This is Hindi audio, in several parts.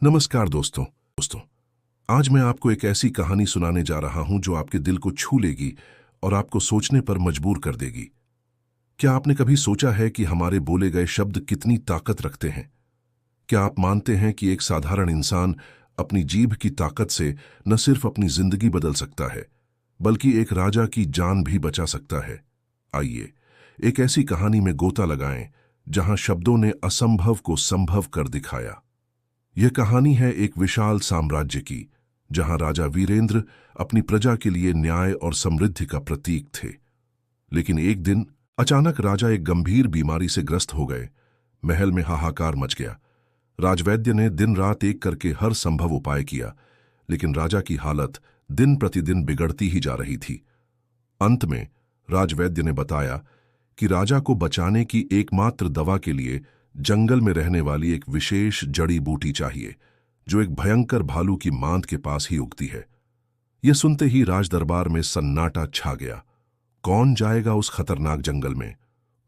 नमस्कार दोस्तों। आज मैं आपको एक ऐसी कहानी सुनाने जा रहा हूं जो आपके दिल को छू लेगी और आपको सोचने पर मजबूर कर देगी। क्या आपने कभी सोचा है कि हमारे बोले गए शब्द कितनी ताकत रखते हैं? क्या आप मानते हैं कि एक साधारण इंसान अपनी जीभ की ताकत से न सिर्फ अपनी जिंदगी बदल सकता है, बल्कि एक राजा की जान भी बचा सकता है? आइए एक ऐसी कहानी में गोता लगाएं जहां शब्दों ने असंभव को संभव कर दिखाया। यह कहानी है एक विशाल साम्राज्य की, जहां राजा वीरेंद्र अपनी प्रजा के लिए न्याय और समृद्धि का प्रतीक थे। लेकिन एक दिन अचानक राजा एक गंभीर बीमारी से ग्रस्त हो गए। महल में हाहाकार मच गया। राजवैद्य ने दिन रात एक करके हर संभव उपाय किया, लेकिन राजा की हालत दिन प्रतिदिन बिगड़ती ही जा रही थी। अंत में राजवैद्य ने बताया कि राजा को बचाने की एकमात्र दवा के लिए जंगल में रहने वाली एक विशेष जड़ी बूटी चाहिए, जो एक भयंकर भालू की मांद के पास ही उगती है। यह सुनते ही राजदरबार में सन्नाटा छा गया। कौन जाएगा उस खतरनाक जंगल में?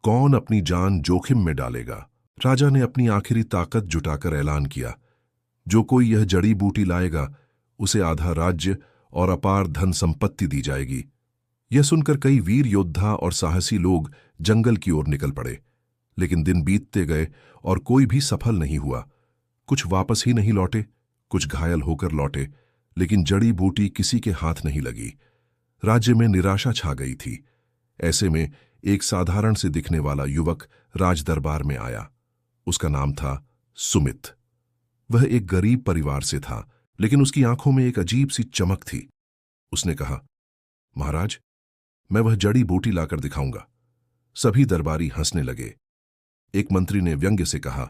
कौन अपनी जान जोखिम में डालेगा? राजा ने अपनी आखिरी ताकत जुटाकर ऐलान किया, जो कोई यह जड़ी बूटी लाएगा उसे आधा राज्य और अपार धन संपत्ति दी जाएगी। यह सुनकर कई वीर योद्धा और साहसी लोग जंगल की ओर निकल पड़े। लेकिन दिन बीतते गए और कोई भी सफल नहीं हुआ। कुछ वापस ही नहीं लौटे, कुछ घायल होकर लौटे, लेकिन जड़ी बूटी किसी के हाथ नहीं लगी। राज्य में निराशा छा गई थी। ऐसे में एक साधारण से दिखने वाला युवक राजदरबार में आया। उसका नाम था सुमित। वह एक गरीब परिवार से था, लेकिन उसकी आंखों में एक अजीब सी चमक थी। उसने कहा, महाराज, मैं वह जड़ी बूटी लाकर दिखाऊंगा। सभी दरबारी हंसने लगे। एक मंत्री ने व्यंग्य से कहा,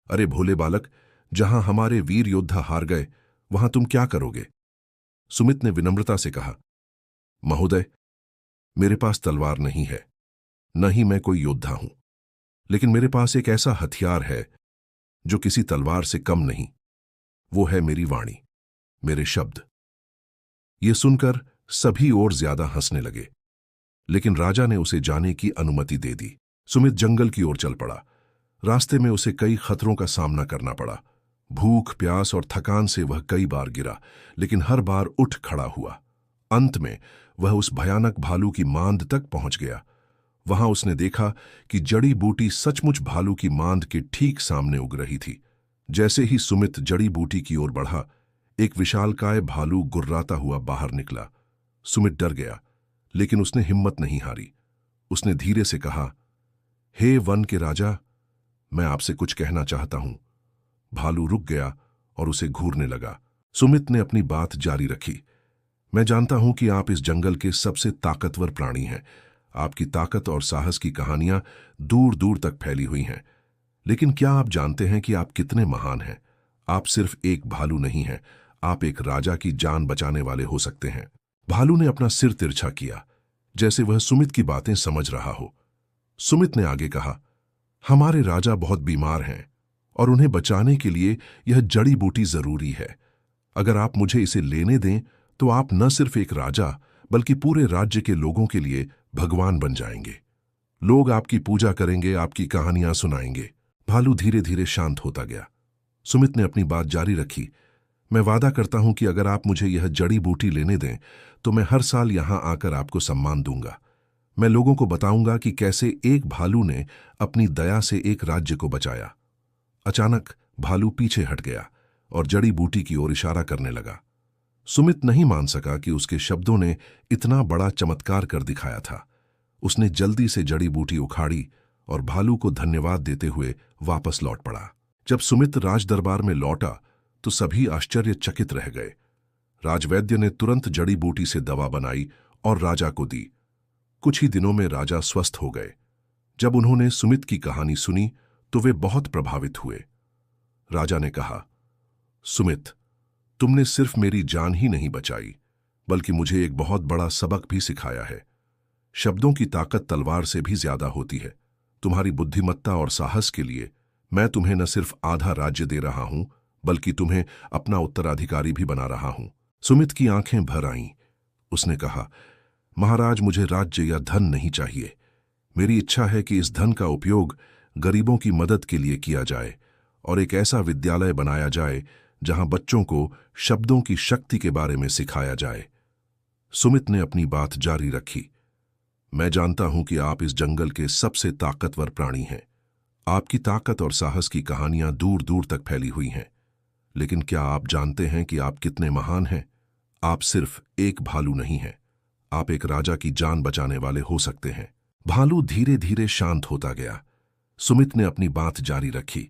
अरे भोले बालक, जहां हमारे वीर योद्धा हार गए, वहां तुम क्या करोगे? सुमित ने विनम्रता से कहा, महोदय, मेरे पास तलवार नहीं है, न ही मैं कोई योद्धा हूं, लेकिन मेरे पास एक ऐसा हथियार है जो किसी तलवार से कम नहीं। वो है मेरी वाणी, मेरे शब्द। ये सुनकर सभी और ज्यादा हंसने लगे, लेकिन राजा ने उसे जाने की अनुमति दे दी। सुमित जंगल की ओर चल पड़ा। रास्ते में उसे कई खतरों का सामना करना पड़ा। भूख, प्यास और थकान से वह कई बार गिरा, लेकिन हर बार उठ खड़ा हुआ। अंत में वह उस भयानक भालू की मांद तक पहुंच गया। वहां उसने देखा कि जड़ी बूटी सचमुच भालू की मांद के ठीक सामने उग रही थी। जैसे ही सुमित जड़ी बूटी की ओर बढ़ा, एक विशालकाय भालू गुर्राता हुआ बाहर निकला। सुमित डर गया, लेकिन उसने हिम्मत नहीं हारी। उसने धीरे से कहा, हे वन के राजा, मैं आपसे कुछ कहना चाहता हूं। भालू रुक गया और उसे घूरने लगा। सुमित ने अपनी बात जारी रखी, मैं जानता हूं कि आप इस जंगल के सबसे ताकतवर प्राणी हैं। आपकी ताकत और साहस की कहानियां दूर दूर तक फैली हुई हैं। लेकिन क्या आप जानते हैं कि आप कितने महान हैं? आप सिर्फ एक भालू नहीं हैं, आप एक राजा की जान बचाने वाले हो सकते हैं। भालू ने अपना सिर तिरछा किया, जैसे वह सुमित की बातें समझ रहा हो। सुमित ने आगे कहा, हमारे राजा बहुत बीमार हैं और उन्हें बचाने के लिए यह जड़ी बूटी जरूरी है। अगर आप मुझे इसे लेने दें तो आप न सिर्फ एक राजा, बल्कि पूरे राज्य के लोगों के लिए भगवान बन जाएंगे। लोग आपकी पूजा करेंगे, आपकी कहानियां सुनाएंगे। भालू धीरे धीरे शांत होता गया। सुमित ने अपनी बात जारी रखी, मैं वादा करता हूं कि अगर आप मुझे यह जड़ी बूटी लेने दें तो मैं हर साल यहां आकर आपको सम्मान दूंगा। मैं लोगों को बताऊंगा कि कैसे एक भालू ने अपनी दया से एक राज्य को बचाया। अचानक भालू पीछे हट गया और जड़ी बूटी की ओर इशारा करने लगा। सुमित नहीं मान सका कि उसके शब्दों ने इतना बड़ा चमत्कार कर दिखाया था। उसने जल्दी से जड़ी बूटी उखाड़ी और भालू को धन्यवाद देते हुए वापस लौट पड़ा। जब सुमित राजदरबार में लौटा तो सभी आश्चर्यचकित रह गए। राजवैद्य ने तुरंत जड़ी बूटी से दवा बनाई और राजा को दी। कुछ ही दिनों में राजा स्वस्थ हो गए। जब उन्होंने सुमित की कहानी सुनी तो वे बहुत प्रभावित हुए। राजा ने कहा, सुमित, तुमने सिर्फ मेरी जान ही नहीं बचाई, बल्कि मुझे एक बहुत बड़ा सबक भी सिखाया है। शब्दों की ताकत तलवार से भी ज्यादा होती है। तुम्हारी बुद्धिमत्ता और साहस के लिए मैं तुम्हें न सिर्फ आधा राज्य दे रहा हूं, बल्कि तुम्हें अपना उत्तराधिकारी भी बना रहा हूं। सुमित की आंखें भर आईं। उसने कहा, महाराज, मुझे राज्य या धन नहीं चाहिए। मेरी इच्छा है कि इस धन का उपयोग गरीबों की मदद के लिए किया जाए और एक ऐसा विद्यालय बनाया जाए जहां बच्चों को शब्दों की शक्ति के बारे में सिखाया जाए। सुमित ने अपनी बात जारी रखी। मैं जानता हूं कि आप इस जंगल के सबसे ताकतवर प्राणी हैं। आपकी ताकत और साहस की कहानियां दूर दूर तक फैली हुई हैं। लेकिन क्या आप जानते हैं कि आप कितने महान हैं? आप सिर्फ एक भालू नहीं हैं, आप एक राजा की जान बचाने वाले हो सकते हैं। भालू धीरे धीरे शांत होता गया। सुमित ने अपनी बात जारी रखी।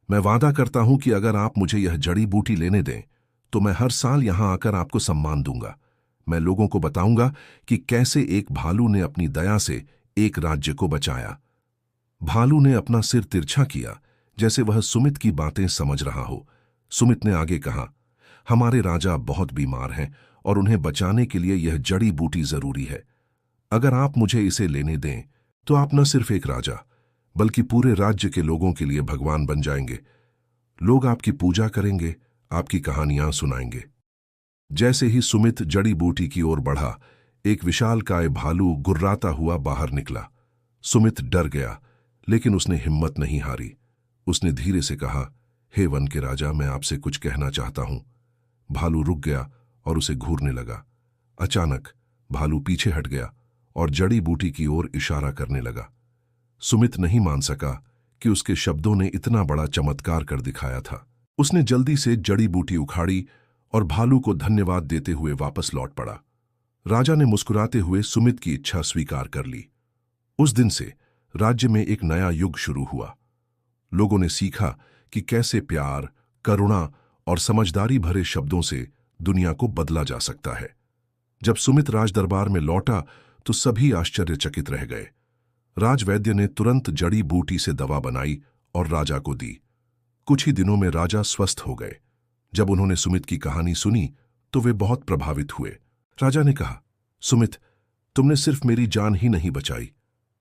मैं वादा करता हूं कि अगर आप मुझे यह जड़ी बूटी लेने दें तो मैं हर साल यहां आकर आपको सम्मान दूंगा। मैं लोगों को बताऊंगा कि कैसे एक भालू ने अपनी दया से एक राज्य को बचाया। भालू ने अपना सिर तिरछा किया, जैसे वह सुमित की बातें समझ रहा हो। सुमित ने आगे कहा, हमारे राजा बहुत बीमार हैं और उन्हें बचाने के लिए यह जड़ी बूटी जरूरी है। अगर आप मुझे इसे लेने दें तो आप न सिर्फ एक राजा बल्कि पूरे राज्य के लोगों के लिए भगवान बन जाएंगे। लोग आपकी पूजा करेंगे, आपकी कहानियां सुनाएंगे। जैसे ही सुमित जड़ी बूटी की ओर बढ़ा, एक विशालकाय भालू गुर्राता हुआ बाहर निकला। सुमित डर गया, लेकिन उसने हिम्मत नहीं हारी। उसने धीरे से कहा, हे वन के राजा, मैं आपसे कुछ कहना चाहता हूं। भालू रुक गया और उसे घूरने लगा। अचानक भालू पीछे हट गया और जड़ी बूटी की ओर इशारा करने लगा। सुमित नहीं मान सका कि उसके शब्दों ने इतना बड़ा चमत्कार कर दिखाया था। उसने जल्दी से जड़ी बूटी उखाड़ी और भालू को धन्यवाद देते हुए वापस लौट पड़ा। राजा ने मुस्कुराते हुए सुमित की इच्छा स्वीकार कर ली। उस दिन से राज्य में एक नया युग शुरू हुआ। लोगों ने सीखा कि कैसे प्यार, करुणा और समझदारी भरे शब्दों से दुनिया को बदला जा सकता है। जब सुमित राजदरबार में लौटा तो सभी आश्चर्यचकित रह गए। राजवैद्य ने तुरंत जड़ी बूटी से दवा बनाई और राजा को दी। कुछ ही दिनों में राजा स्वस्थ हो गए। जब उन्होंने सुमित की कहानी सुनी तो वे बहुत प्रभावित हुए। राजा ने कहा, सुमित, तुमने सिर्फ मेरी जान ही नहीं बचाई,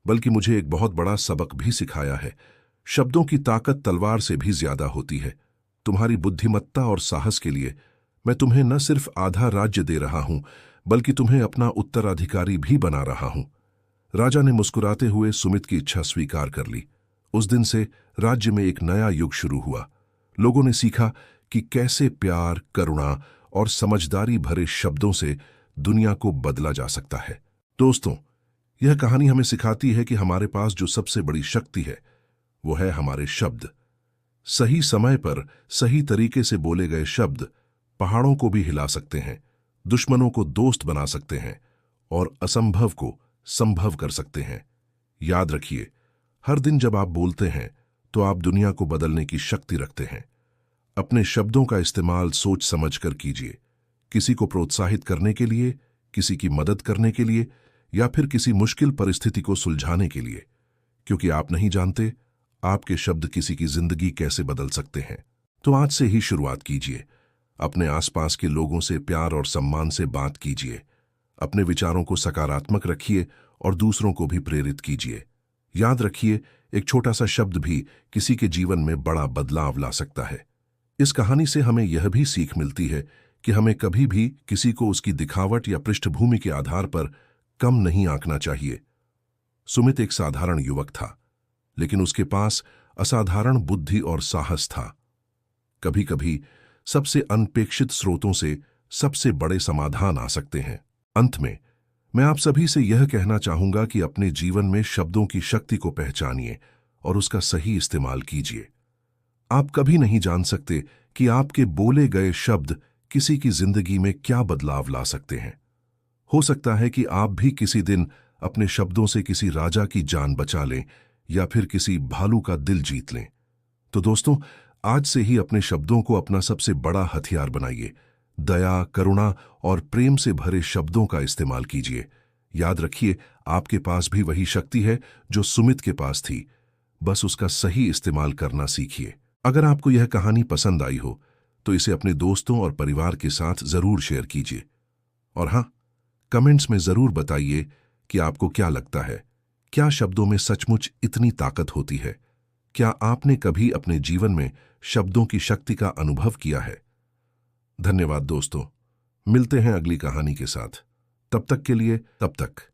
बल्कि मुझे एक बहुत बड़ा सबक भी सिखाया है। शब्दों की ताकत तलवार से भी ज्यादा होती है। तुम्हारी बुद्धिमत्ता और साहस के लिए मैं तुम्हें न सिर्फ आधा राज्य दे रहा हूं, बल्कि तुम्हें अपना उत्तराधिकारी भी बना रहा हूं। राजा ने मुस्कुराते हुए सुमित की इच्छा स्वीकार कर ली। उस दिन से राज्य में एक नया युग शुरू हुआ। लोगों ने सीखा कि कैसे प्यार, करुणा और समझदारी भरे शब्दों से दुनिया को बदला जा सकता है। दोस्तों, यह कहानी हमें सिखाती है कि हमारे पास जो सबसे बड़ी शक्ति है वो है हमारे शब्द। सही समय पर सही तरीके से बोले गए शब्द पहाड़ों को भी हिला सकते हैं, दुश्मनों को दोस्त बना सकते हैं और असंभव को संभव कर सकते हैं। याद रखिए, हर दिन जब आप बोलते हैं तो आप दुनिया को बदलने की शक्ति रखते हैं। अपने शब्दों का इस्तेमाल सोच समझकर कीजिए, किसी को प्रोत्साहित करने के लिए, किसी की मदद करने के लिए या फिर किसी मुश्किल परिस्थिति को सुलझाने के लिए, क्योंकि आप नहीं जानते आपके शब्द किसी की जिंदगी कैसे बदल सकते हैं। तो आज से ही शुरुआत कीजिए। अपने आसपास के लोगों से प्यार और सम्मान से बात कीजिए। अपने विचारों को सकारात्मक रखिए और दूसरों को भी प्रेरित कीजिए। याद रखिए, एक छोटा सा शब्द भी किसी के जीवन में बड़ा बदलाव ला सकता है। इस कहानी से हमें यह भी सीख मिलती है कि हमें कभी भी किसी को उसकी दिखावट या पृष्ठभूमि के आधार पर कम नहीं आंकना चाहिए। सुमित एक साधारण युवक था, लेकिन उसके पास असाधारण बुद्धि और साहस था। कभी कभी सबसे अनपेक्षित स्रोतों से सबसे बड़े समाधान आ सकते हैं। अंत में मैं आप सभी से यह कहना चाहूंगा कि अपने जीवन में शब्दों की शक्ति को पहचानिए और उसका सही इस्तेमाल कीजिए। आप कभी नहीं जान सकते कि आपके बोले गए शब्द किसी की जिंदगी में क्या बदलाव ला सकते हैं। हो सकता है कि आप भी किसी दिन अपने शब्दों से किसी राजा की जान बचा लें या फिर किसी भालू का दिल जीत लें। तो दोस्तों, आज से ही अपने शब्दों को अपना सबसे बड़ा हथियार बनाइए। दया, करुणा और प्रेम से भरे शब्दों का इस्तेमाल कीजिए। याद रखिए, आपके पास भी वही शक्ति है जो सुमित के पास थी। बस उसका सही इस्तेमाल करना सीखिए। अगर आपको यह कहानी पसंद आई हो तो इसे अपने दोस्तों और परिवार के साथ जरूर शेयर कीजिए। और हाँ, कमेंट्स में जरूर बताइए कि आपको क्या लगता है, क्या शब्दों में सचमुच इतनी ताकत होती है? क्या आपने कभी अपने जीवन में शब्दों की शक्ति का अनुभव किया है? धन्यवाद दोस्तों, मिलते हैं अगली कहानी के साथ। तब तक के लिए, तब तक।